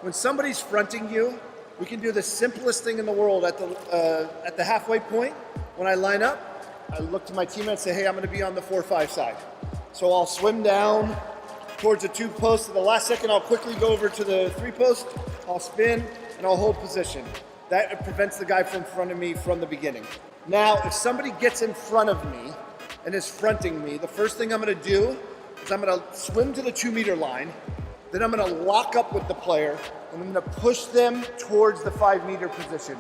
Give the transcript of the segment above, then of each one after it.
when somebody's fronting you, we can do the simplest thing in the world at the halfway point. When I line up, I look to my teammate and say, hey, I'm gonna be on the 4-5 side. So I'll swim down towards the 2 post. At the last second, I'll quickly go over to the 3 post, I'll spin, and I'll hold position. That prevents the guy from front of me from the beginning. Now, if somebody gets in front of me and is fronting me, the first thing I'm gonna do is I'm gonna swim to the 2-meter line, then I'm gonna lock up with the player, and I'm gonna push them towards the 5-meter position.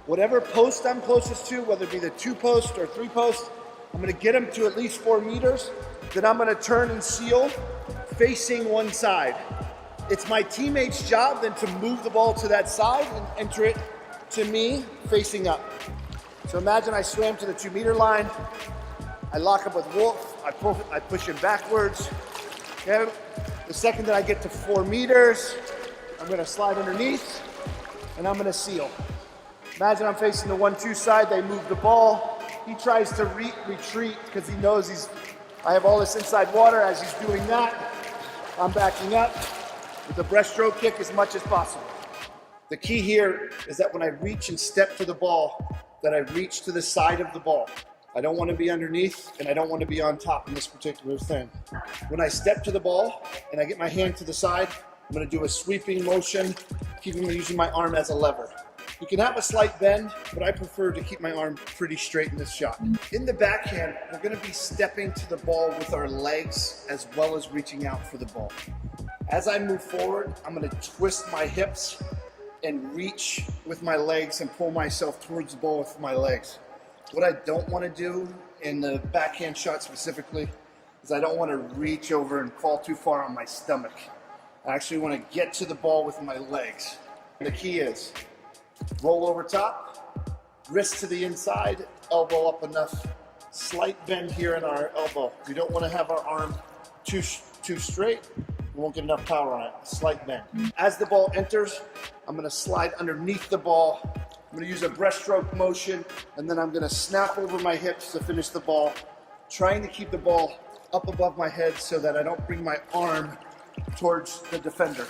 Whatever post I'm closest to, whether it be the 2 post or 3 post, I'm gonna get them to at least 4 meters, then I'm gonna turn and seal facing one side. It's my teammate's job then to move the ball to that side and enter it to me facing up. So imagine I swam to the 2-meter line, I lock up with Wolf, I push him backwards. Okay? The second that I get to 4 meters, I'm gonna slide underneath and I'm gonna seal. Imagine I'm facing the 1-2 side, they move the ball. He tries to retreat because he knows I have all this inside water. As he's doing that, I'm backing up with a breaststroke kick as much as possible. The key here is that when I reach and step to the ball, that I reach to the side of the ball. I don't want to be underneath and I don't want to be on top in this particular thing. When I step to the ball and I get my hand to the side, I'm going to do a sweeping motion, using my arm as a lever. You can have a slight bend, but I prefer to keep my arm pretty straight in this shot. In the backhand, we're going to be stepping to the ball with our legs as well as reaching out for the ball. As I move forward, I'm going to twist my hips and reach with my legs and pull myself towards the ball with my legs. What I don't want to do in the backhand shot specifically is I don't want to reach over and fall too far on my stomach. I actually want to get to the ball with my legs. The key is roll over top, wrist to the inside, elbow up enough, slight bend here in our elbow. We don't want to have our arm too straight. We won't get enough power on it. Slight bend. As the ball enters, I'm going to slide underneath the ball. I'm going to use a breaststroke motion, and then I'm going to snap over my hips to finish the ball, trying to keep the ball up above my head so that I don't bring my arm towards the defender.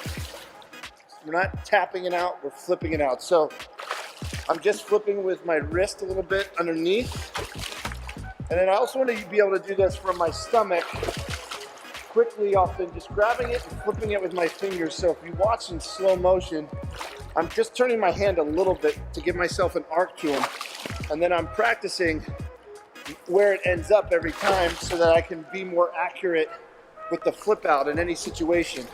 We're not tapping it out, we're flipping it out. So I'm just flipping with my wrist a little bit underneath. And then I also want to be able to do this from my stomach quickly, often just grabbing it and flipping it with my fingers. So if you watch in slow motion, I'm just turning my hand a little bit to give myself an arc to them. And then I'm practicing where it ends up every time so that I can be more accurate with the flip out in any situation.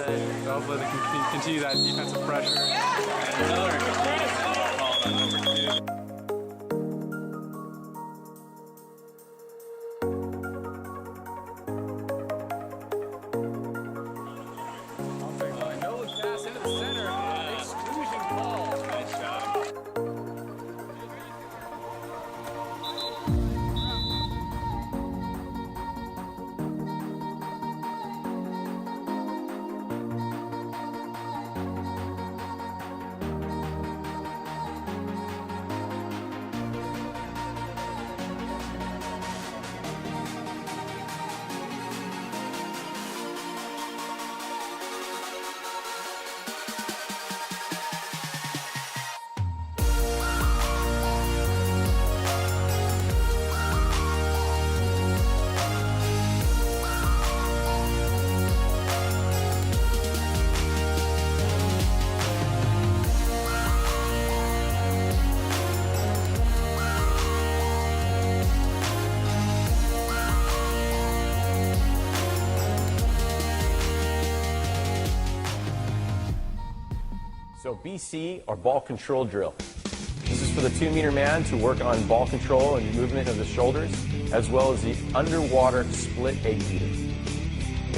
today. So hopefully they can continue that defensive pressure. And another number 2. No pass into the center. Exclusion ball. Nice shot. So BC, or ball control drill. This is for the 2-meter man to work on ball control and movement of the shoulders, as well as the underwater split egg beater.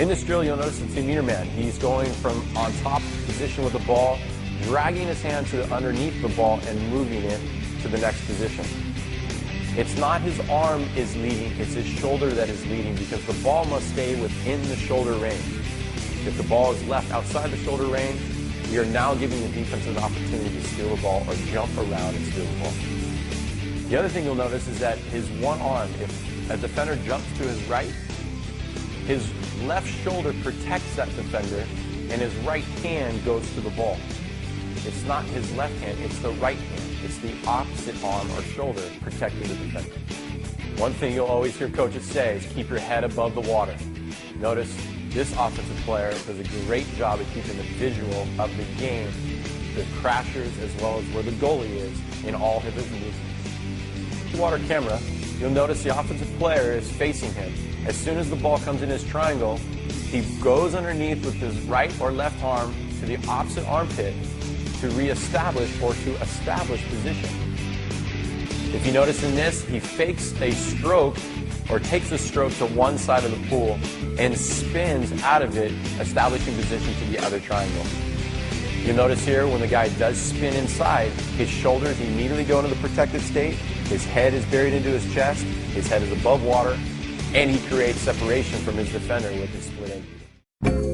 In this drill, you'll notice the 2-meter man. He's going from on top position with the ball, dragging his hand to underneath the ball and moving it to the next position. It's not his arm is leading, it's his shoulder that is leading, because the ball must stay within the shoulder range. If the ball is left outside the shoulder range, we are now giving the defense an opportunity to steal the ball or jump around and steal the ball. The other thing you'll notice is that his one arm, if a defender jumps to his right, his left shoulder protects that defender and his right hand goes to the ball. It's not his left hand, it's the right hand. It's the opposite arm or shoulder protecting the defender. One thing you'll always hear coaches say is keep your head above the water. Notice this offensive player does a great job of keeping the visual of the game, the crashers, as well as where the goalie is in all of his movements. Water camera, you'll notice the offensive player is facing him. As soon as the ball comes in his triangle, he goes underneath with his right or left arm to the opposite armpit to reestablish or to establish position. If you notice in this, he fakes a stroke or takes a stroke to one side of the pool and spins out of it, establishing position to the other triangle. You'll notice here when the guy does spin inside, his shoulders immediately go into the protected state, his head is buried into his chest, his head is above water, and he creates separation from his defender with his split egg.